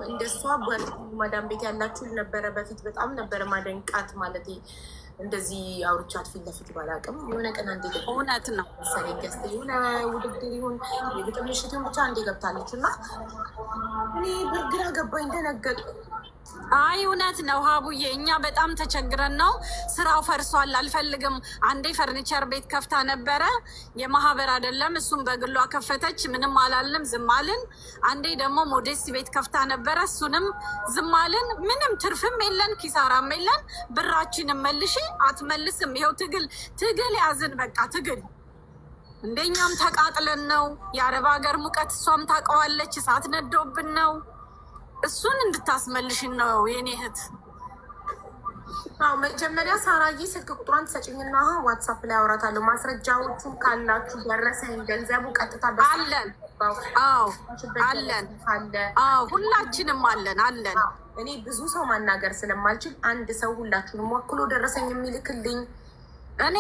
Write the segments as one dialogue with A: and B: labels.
A: እንደሷ ማዳም ቤት ያላችሁ ነበረ በፊት በጣም ነበረ ማደንቃት ማለት እንደዚህ አውርቻት ፊት ለፊት ባላቅም የሆነ ቀን አንዴ
B: እውነት ነው
A: መሰለኝ ገዝተ የሆነ ውድድር ይሁን የግጥም ምሽት ይሁን ብቻ አንዴ ገብታለች እና እኔ ብርግራ ገባኝ እንደነገጡ።
B: አይ እውነት ነው ሀቡዬ፣ እኛ በጣም ተቸግረን ነው። ስራው ፈርሷል አልፈልግም። አንዴ ፈርኒቸር ቤት ከፍታ ነበረ፣ የማህበር አይደለም እሱም በግሏ ከፈተች፣ ምንም አላልንም፣ ዝም አልን። አንዴ ደግሞ ሞዴስ ቤት ከፍታ ነበረ፣ እሱንም ዝም አልን። ምንም ትርፍም የለን ኪሳራም የለን። ብራችንም መልሺ አትመልስም። ይኸው ትግል ያዝን፣ በቃ ትግል። እንደኛም ተቃጥለን ነው። የአረብ ሀገር ሙቀት እሷም ታውቀዋለች፣ እሳት ነዶብን ነው። እሱን እንድታስመልሽን ነው የኔ እህት።
A: አዎ መጀመሪያ ሳራዬ ስልክ ቁጥሯን ትሰጭኝና ዋትሳፕ ላይ አውራታለሁ። ማስረጃዎቹን ካላችሁ ደረሰኝ ገንዘቡ ቀጥታ
B: አለን። አዎ አለን። አዎ ሁላችንም አለን።
A: እኔ ብዙ ሰው ማናገር ስለማልችል አንድ ሰው ሁላችሁንም ወክሎ ደረሰኝ የሚልክልኝ
B: እኔ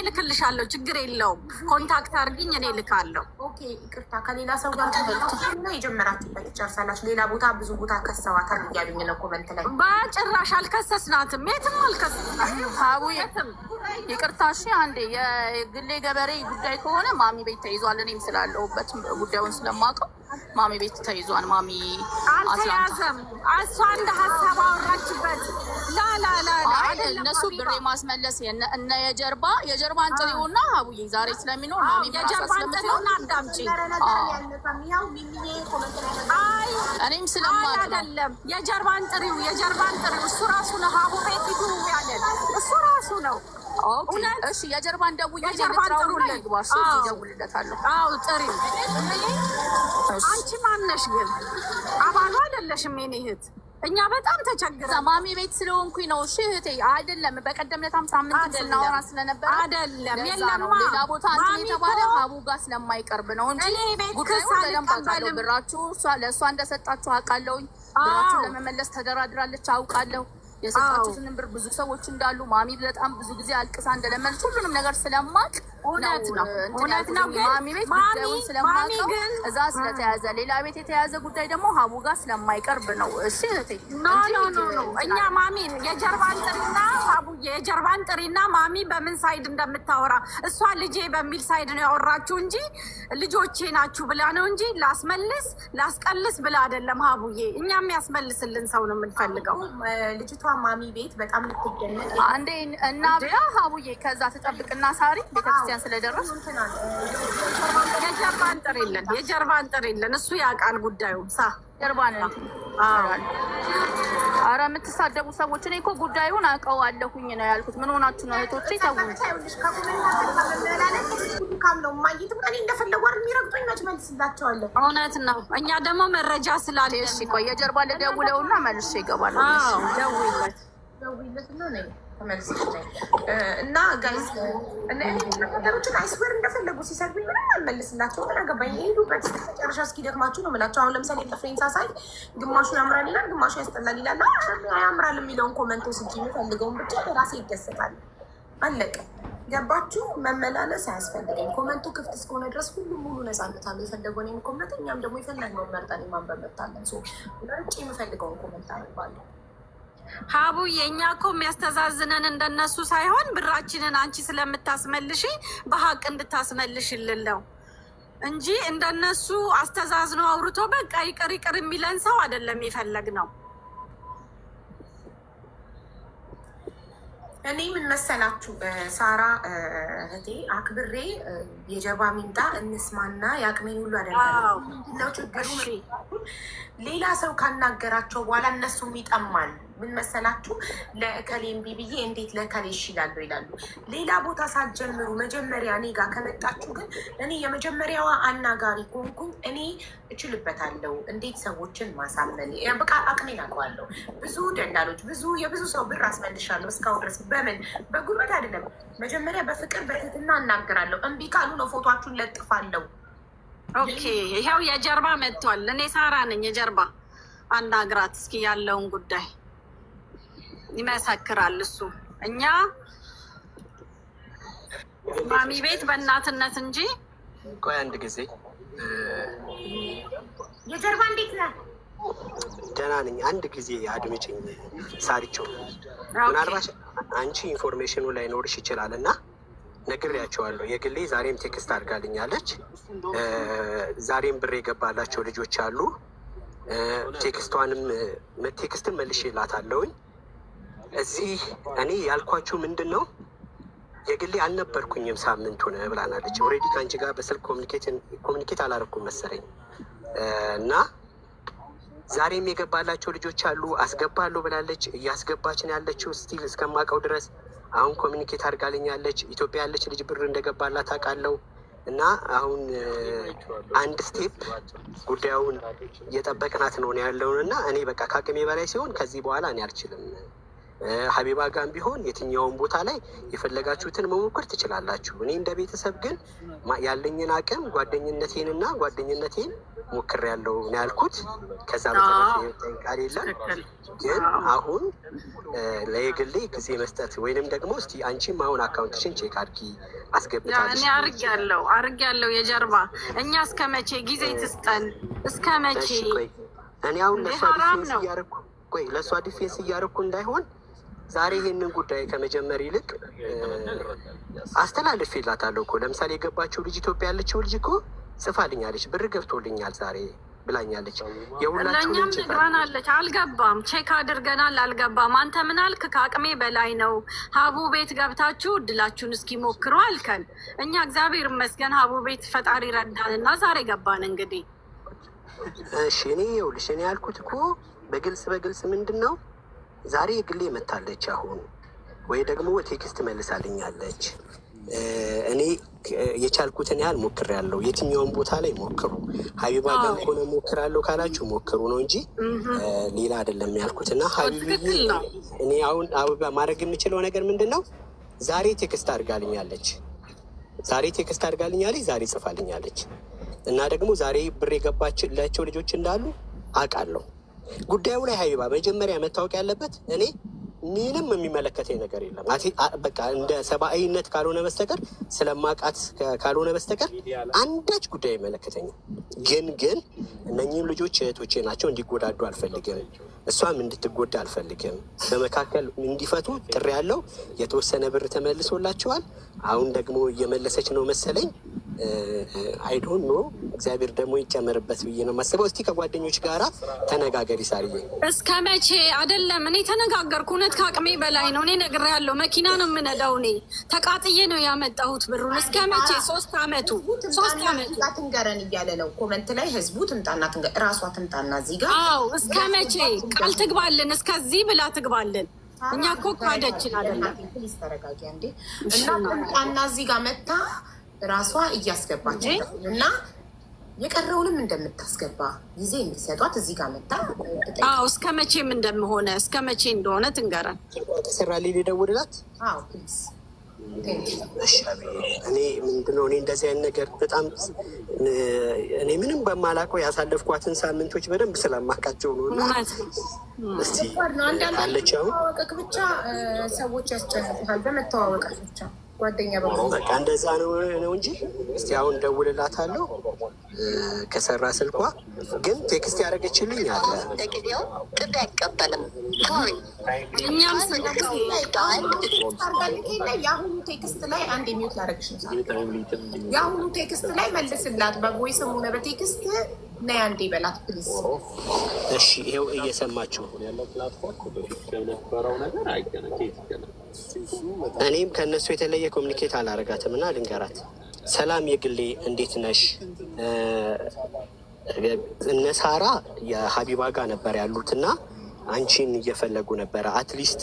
B: ልክልሻለሁ፣ ችግር የለውም። ኮንታክት አድርጊኝ፣ እኔ ልካለሁ።
A: ኦኬ ይቅርታ፣ ከሌላ ሰው ጋር እና የጀመራችሁበት ይጨርሳላችሁ። ሌላ ቦታ ብዙ ቦታ ከሰዋታል እያሉኝ ነው ኮመንት ላይ።
B: በጭራሽ አልከሰስናትም፣ የትም አልከሰስናትም።
C: ሀቡ የትም ይቅርታ። እሺ አንዴ የግሌ ገበሬ ጉዳይ ከሆነ ማሚ ቤት ተይዟል። እኔም ስላለሁበት ጉዳዩን ስለማውቀው ማሚ ቤት ተይዟል። ማሚ
B: አልተያዘም። እሷ እንደ ሀሳብ አወራችበት። ላላላ
C: እነሱ ብሬ ማስመለስ እነ የጀርባ አንጥሪውና ሀቡዬ ዛሬ ስለሚኖር ማሚ
B: የጀርባ አንጥሪውና አዳምጪ።
C: እኔም ስለማውቅ
B: አይደለም የጀርባ አንጥሪው እሱ ራሱ ነው። ሀቡ ቤት ሂዱ ያለን እሱ ራሱ ነው።
C: እሺ የጀርባን ደውዬ ይደውልለታለሁ።
B: አዎ ጥሪ። አንቺ ማነሽ ግን? አባሉ አይደለሽም የኔ እህት። እኛ በጣም ተቸግረን
C: ማሚ ቤት ስለሆንኩኝ ነው። እሺ እህቴ አይደለም በቀደም ለታም ሳምንት ስናወራ ስለነበረ
B: አይደለም የለማ
C: ሌላ ቦታ እንትን የተባለ ሀቡ ጋር ስለማይቀርብ ነው እንጂ ጉዳዩ በደንብ አውቃለሁ። ብራችሁ ለእሷ እንደሰጣችሁ አውቃለሁኝ። ብራችሁን ለመመለስ ተደራድራለች አውቃለሁ። የሰጣችሁትን ብር ብዙ ሰዎች እንዳሉ ማሚ በጣም ብዙ ጊዜ አልቅሳ እንደለመነች ሁሉንም ነገር ስለማውቅ
B: እውነት ነው።
C: ማሚ ቤት ጉዳዩን ስለማውቀው እዛ ስለተያዘ ሌላ ቤት የተያዘ ጉዳይ ደግሞ ሀቡ ጋር ስለማይቀርብ ነው። እሺ እህቴ
B: ኖ እኛ ማሚን የጀርባን ጥሪና ሀቡዬ የጀርባን ጥሪና ማሚ በምን ሳይድ እንደምታወራ እሷ ልጄ በሚል ሳይድ ነው ያወራችሁ እንጂ ልጆቼ ናችሁ ብላ ነው እንጂ ላስቀልስ ብላ አይደለም ሀቡዬ። እኛም ያስመልስልን ሰው ነው የምንፈልገው።
A: ልጅቷ ማሚ ቤት በጣም ልትደነቅ
C: አንዴ እና ብላ ሀቡዬ ከዛ ትጠብቅና ሳሪ ቤተክርስቲያን ስለደረስ
B: የጀርባ አንጥር የለን እሱ ያውቃል ጉዳዩ
C: ጀርባን አረ የምትሳደቡ ሰዎች እኔ እኮ ጉዳዩን አውቀዋለሁኝ ነው ያልኩት። ምን ሆናችሁ ነው እህቶቼ? ተውኝ።
B: እውነት ነው። እኛ ደግሞ መረጃ ስላለ
C: እሺ ቆይ የጀርባ ልደውለውና መልሼ ይገባል።
A: ደውይለት እና ጋይስ ነገሮችን አይስበር እንደፈለጉ ሲሰርብኝ ምንም አልመልስላቸው። ተናገባኝ ሄዱበት መጨረሻ እስኪደክማችሁ ነው የምላቸው። አሁን ለምሳሌ ጥፍሬን ሳሳይ ግማሹ ያምራል ይላል፣ ግማሹ ያስጠላል ይላል። ያምራል የሚለውን ኮመንቶ ስጅ የሚፈልገውን ብቻ ለራሴ ይደሰታል። አለቀ። ገባችሁ? መመላለስ አያስፈልገኝ። ኮመንቱ ክፍት እስከሆነ ድረስ ሁሉም ሙሉ ነፃነት አለ። የፈለገውን ኮመንት እኛም ደግሞ የፈለግነውን መርጠን ማንበብ መብታለን። ውጭ የምፈልገውን ኮመንት አነባለሁ።
B: ሀቡ የእኛ እኮ የሚያስተዛዝነን እንደነሱ ሳይሆን ብራችንን አንቺ ስለምታስመልሽ በሀቅ እንድታስመልሽልን ነው እንጂ እንደነሱ አስተዛዝኖ አውርቶ በቃ ይቅር የሚለን ሰው አይደለም የፈለግነው።
A: እኔ ምን መሰላችሁ ሳራ እህቴ አክብሬ የጀርባ ሚምጣ እንስማና የአቅሜን ሁሉ አደርጋለሁ። ምንድነው ችግሩ? ሌላ ሰው ካናገራቸው በኋላ እነሱም ይጠማል። ምን መሰላችሁ ለእከሌ እምቢ ብዬ እንዴት ለእከሌ ይላሉ ይላሉ። ሌላ ቦታ ሳትጀምሩ መጀመሪያ እኔ ጋር ከመጣችሁ ግን እኔ የመጀመሪያዋ አናጋሪ ከሆንኩኝ እኔ እችልበታለሁ። እንዴት ሰዎችን ማሳመን በቃ አቅሜን አውቀዋለሁ። ብዙ ደላሎች የብዙ ሰው ብር አስመልሻለሁ እስካሁን ድረስ በምን በጉልበት አይደለም። መጀመሪያ በፍቅር በትህትና እናገራለሁ። እምቢ ካሉ ነው ፎቷችሁን ለጥፋለሁ።
B: ኦኬ ይኸው የጀርባ መጥቷል። እኔ ሳራ ነኝ የጀርባ አናግራት እስኪ ያለውን ጉዳይ ይመሰክራል እሱ። እኛ ማሚ ቤት በእናትነት እንጂ
D: ቆይ አንድ ጊዜ
A: የጀርባ እንዴት ነህ?
D: ደህና ነኝ። አንድ ጊዜ አድምጭኝ ሳሪቸው። ምናልባት አንቺ ኢንፎርሜሽኑ ላይ ኖርሽ ይችላል እና ነግሬያቸዋለሁ። የግሌ ዛሬም ቴክስት አድርጋልኛለች። ዛሬም ብር የገባላቸው ልጆች አሉ። ቴክስትን መልሼላታለሁኝ። እዚህ እኔ ያልኳችሁ ምንድን ነው የግሌ አልነበርኩኝም ሳምንቱን ብላናለች። ኦልሬዲ ከአንቺ ጋር በስልክ ኮሚኒኬት አላረኩም መሰለኝ እና ዛሬም የገባላቸው ልጆች አሉ። አስገባለሁ ብላለች። እያስገባች ነው ያለችው ስቲል እስከማውቀው ድረስ። አሁን ኮሚኒኬት አድርጋልኛለች። ኢትዮጵያ ያለች ልጅ ብር እንደገባላት አውቃለሁ። እና አሁን አንድ ስቴፕ ጉዳዩን እየጠበቅናት ነው ያለውን እና እኔ በቃ ከአቅሜ በላይ ሲሆን ከዚህ በኋላ እኔ አልችልም። ሀቢባ ጋም ቢሆን የትኛውን ቦታ ላይ የፈለጋችሁትን መሞከር ትችላላችሁ። እኔ እንደ ቤተሰብ ግን ያለኝን አቅም ጓደኝነቴን ሞክሬያለሁ ነው ያልኩት። ከዛ በተረፈ ቃል የለም። ግን አሁን ለየግሌ ጊዜ መስጠት ወይንም ደግሞ እስቲ አንቺም አሁን አካውንትሽን ቼክ አድርጊ አስገብታለሽ።
B: እኔ አርጌያለሁ የጀርባ እኛ እስከ መቼ ጊዜ ትስጠን? እስከ መቼ?
D: እኔ አሁን ለእሷ ዲፌንስ እያደረኩ እንዳይሆን ዛሬ ይሄንን ጉዳይ ከመጀመር ይልቅ አስተላልፌላታለሁ እኮ። ለምሳሌ የገባችው ልጅ ኢትዮጵያ ያለችው ልጅ እኮ ጽፋልኛለች፣ ብር ገብቶልኛል ዛሬ ብላኛለች።
B: ለእኛም ነግራናለች። አልገባም፣ ቼክ አድርገናል፣ አልገባም። አንተ ምን አልክ? ከአቅሜ በላይ ነው። ሀቡ ቤት ገብታችሁ እድላችሁን እስኪ ሞክሩ አልከን። እኛ እግዚአብሔር ይመስገን ሀቡ ቤት ፈጣሪ ረዳን እና ዛሬ ገባን። እንግዲህ
D: እሺ፣ እኔ ያልኩት እኮ በግልጽ ምንድን ነው ዛሬ የግሌ መታለች አሁን ወይ ደግሞ ቴክስት መልሳልኛለች። እኔ የቻልኩትን ያህል ሞክሬያለሁ። የትኛውን ቦታ ላይ ሞክሩ፣ ሀቢባ ጋር ከሆነ ሞክራለሁ ካላችሁ ሞክሩ ነው እንጂ ሌላ አይደለም ያልኩት። እና ሀቢብዬ እኔ አሁን አበባ ማድረግ የምችለው ነገር ምንድን ነው? ዛሬ ቴክስት አድርጋልኛለች፣ ዛሬ ጽፋልኛለች። እና ደግሞ ዛሬ ብር የገባችላቸው ልጆች እንዳሉ አውቃለሁ። ጉዳዩ ላይ ሀቢባ መጀመሪያ መታወቅ ያለበት እኔ ምንም የሚመለከተኝ ነገር የለም። በቃ እንደ ሰብአዊነት ካልሆነ በስተቀር ስለማውቃት ካልሆነ በስተቀር አንዳች ጉዳይ አይመለከተኝም። ግን እነኚህም ልጆች እህቶቼ ናቸው። እንዲጎዳዱ አልፈልግም፣ እሷም እንድትጎዳ አልፈልግም። በመካከል እንዲፈቱ ጥሪ ያለው የተወሰነ ብር ተመልሶላቸዋል። አሁን ደግሞ እየመለሰች ነው መሰለኝ። አይዶን ኖ እግዚአብሔር ደግሞ ይጨመርበት ብዬ ነው የማስበው። እስቲ ከጓደኞች ጋራ ተነጋገሪ ሳርዬ።
B: እስከ መቼ አይደለም እኔ ተነጋገርኩ። እውነት ከአቅሜ በላይ ነው። እኔ ነግሬያለሁ። መኪና ነው የምነዳው። እኔ ተቃጥዬ ነው ያመጣሁት ብሩን። እስከ መቼ? 3 አመቱ
A: ትንገረን እያለ ነው ኮመንት ላይ ህዝቡ። ትምጣና እራሷ ትምጣና እዚህ ጋር።
B: አዎ እስከ መቼ ቃል ትግባልን? እስከዚህ ብላ ትግባልን። እኛ እኮ ኳደችን አይደለም።
A: ፕሊዝ ተረጋጊ እንዴ። እና ትምጣና እዚህ ጋር መታ ራሷ እያስገባች እና የቀረውንም እንደምታስገባ ጊዜ እንዲሰጧት እዚህ ጋር መጣ።
B: አዎ እስከ መቼም እንደምሆነ እስከ መቼ እንደሆነ ትንገረን።
D: ተሰራልኝ ልደውልላት።
A: አዎ ፕሊዝ።
D: እኔ ምንድነው እንደዚህ አይነት ነገር በጣም እኔ ምንም በማላውቀው ያሳለፍኳትን ሳምንቶች በደንብ ስለማውቃቸው ነው። እስቲ አለቻው
A: ብቻ ሰዎች ያስጨንቁታል በመተዋወቃት ብቻ ጓደኛ
D: በቃ እንደዛ ነው እንጂ እስቲ አሁን ደውልላታለሁ። ከሰራ ስልኳ ግን ቴክስት ያደረገችልኝ አለ።
E: ለጊዜው ጥሪ አይቀበልም።
B: እኛም
A: የአሁኑ ቴክስት ላይ አንድ የሚውት ላደረግሽ ነው። የአሁኑ ቴክስት ላይ መልስላት በቮይስም ሆነ በቴክስት እና አንዴ በላት ፕሊዝ።
D: እሺ ይኸው እየሰማችሁ እኔም ከእነሱ የተለየ ኮሚኒኬት አላረጋትም እና ልንገራት። ሰላም የግሌ እንዴት ነሽ? እነ ሳራ የሀቢባ ጋር ነበር ያሉትና አንቺን እየፈለጉ ነበረ። አትሊስት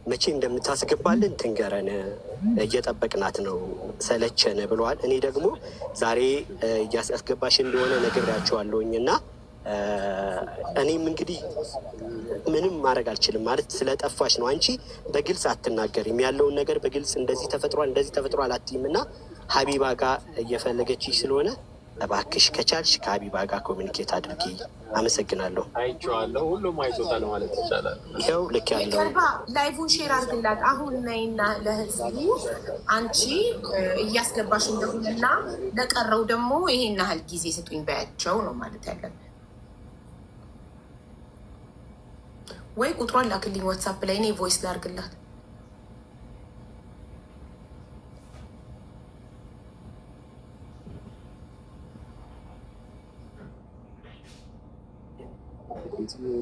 D: መቼ እንደምታስገባልን ትንገረን፣ እየጠበቅናት ነው፣ ሰለቸን ብለዋል። እኔ ደግሞ ዛሬ እያስገባሽ እንደሆነ ነግሬያቸዋለሁኝ እና እኔም እንግዲህ ምንም ማድረግ አልችልም። ማለት ስለጠፋሽ ነው። አንቺ በግልጽ አትናገሪም፣ ያለውን ነገር በግልጽ እንደዚህ ተፈጥሯል አትይም እና ሀቢባ ጋር እየፈለገችሽ ስለሆነ እባክሽ ከቻልሽ ከሀቢባ ጋር ኮሚኒኬት አድርጊ። አመሰግናለሁ።
F: አይቼዋለሁ። ሁሉም አይቶታል ማለት ይቻላል።
D: ይኸው ልክ ያለው
A: ላይቭን ሼር አድርግላት አሁን ነይና ለህዝቡ አንቺ እያስገባሽ እንደሆነና ለቀረው ደግሞ ይሄን ያህል ጊዜ ስጡኝ በያቸው ነው ማለት ያለብን። ወይ ቁጥሯን ላክልኝ ዋትሳፕ ላይ እኔ ቮይስ ላርግላት።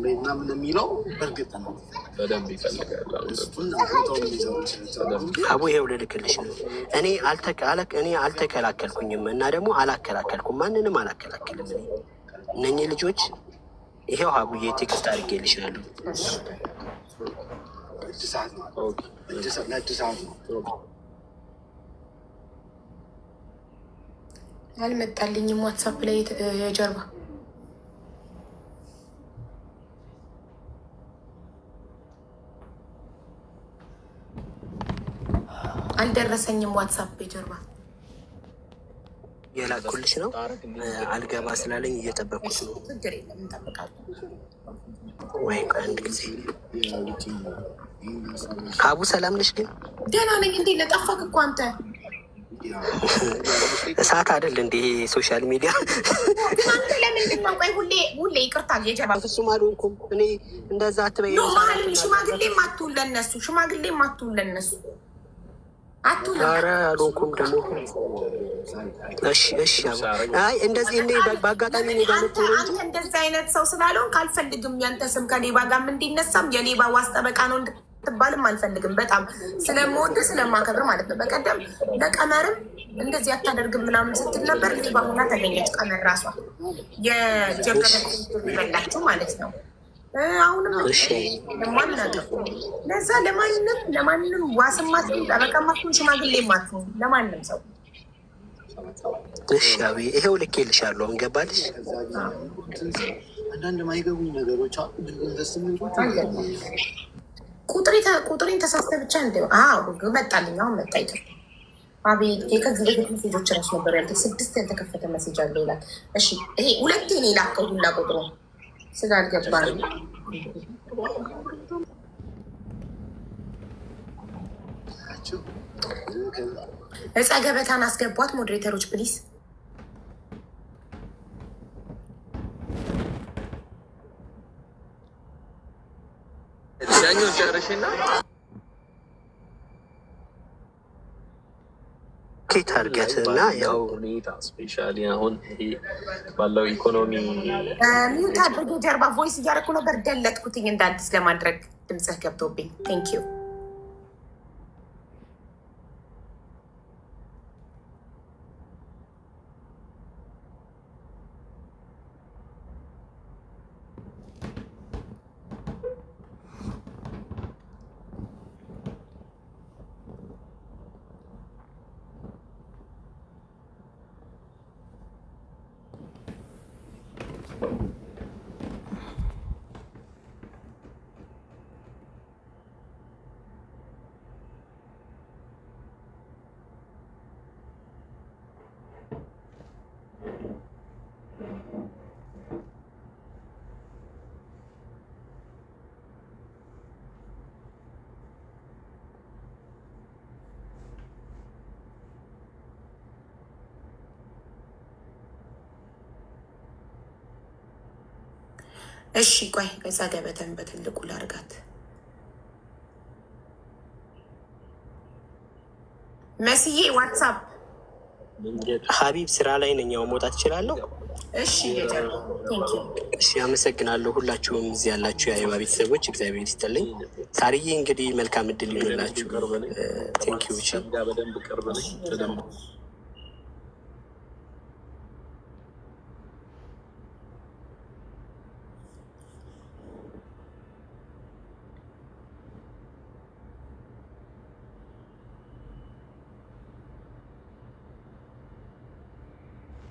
G: ምናምን የሚለው በእርግጥ ነው
F: በደንብ ይፈልጋል።
D: አቡ ይሄው ልልክልሽ ነው። እኔ አልተከላከልኩኝም እና ደግሞ አላከላከልኩም፣ ማንንም አላከላከልም። እነኚህ ልጆች ይሄው አቡዬ ቴክስት አድርጌልሻለሁ።
A: አልመጣልኝም ዋትሳፕ ላይ የጀርባ አልደረሰኝም። ዋትሳፕ የጀርባ
D: የላኩልሽ ነው። አልገባ ስላለኝ እየጠበኩት ነው።
A: ችግር የለም እንጠብቃለን።
D: ወይ አንድ ጊዜ አቡ ሰላም ነሽ? ግን
A: ደህና ነኝ። እንዴት ነህ? ጠፋክ እኮ አንተ።
D: እሳት አይደል እንደ ሶሻል ሚዲያ።
A: ግን አንተ ለምንድን ነው? ቆይ ሁሌ ይቅርታ የጀርባ
D: ፍጹም አልሆንኩም እኔ። እንደዛ አትበይ።
A: ሽማግሌም አትሁን ለነሱ፣ ሽማግሌም አትሁን ለነሱ።
D: ኧረ አልሆንኩም ደግሞ። እሺ አይ እንደዚህ እንደ በአጋጣሚ
A: አንተ እንደዚህ አይነት ሰው ስላልሆን ካልፈልግም ያንተ ስም ከሌባ ጋርም እንዲነሳም የሌባ ዋስ ጠበቃ ነው እንድትባልም አልፈልግም። በጣም ስለምወድ ስለማከብር ማለት ነው። በቀደም ለቀመርም እንደዚህ አታደርግም ምናምን ስትል ነበር። ሌባ ሆና ተገኘች። ቀመር ራሷ የጀበረ ይበላችሁ ማለት ነው። አሁንም ለማናገር ለዛ ለማንም ዋስማት ጠበቃማቱን ሽማግሌማቱ ለማንም ሰው
D: እሺ አቤ ይሄው ልኬልሻለሁ። አሁን ገባልሽ?
G: አንዳንድ ማይገቡኝ ነገሮች
A: ቁጥሬን ተሳስተ ብቻ መጣልኝ። አሁን መጣ። ይቅር አቤት ከዚህ በፊት ሜሴጆች ራሱ ነበር ያልተ 6 ያልተከፈተ ሜሴጅ አለ ይላል። እሺ ይሄ 2 እኔ ላከው ሁላ ቁጥሩ ስላልገባ ነው። እፀ ገበታን አስገቧት ሞዴሬተሮች ፕሊስ።
F: ያኛው ጨርሽና
D: ኬት አድርገት እና ያው
F: ሁኔታ ስፔሻሊ አሁን ይሄ ባለው ኢኮኖሚ
A: ሚዩት አድርጌ ጀርባ ቮይስ እያደረኩ ነበር። ደለጥኩትኝ እንደ አዲስ ለማድረግ ድምፅህ ገብቶብኝ። ቴንክ ዩ። እሺ ቆይ እፀ ገበታን በትልቁ ላርጋት። መስዬ ዋትሳፕ
D: ሀቢብ ስራ ላይ ነኝ። ያው መውጣት እችላለሁ?
A: እሺ
D: እሺ አመሰግናለሁ። ሁላችሁም እዚህ ያላችሁ የአይባ ቤተሰቦች እግዚአብሔር ይስጥልኝ። ሳርዬ እንግዲህ መልካም እድል ይሆንላችሁ። ቴንኪዩ።
F: በደንብ ቅርብ ነኝ።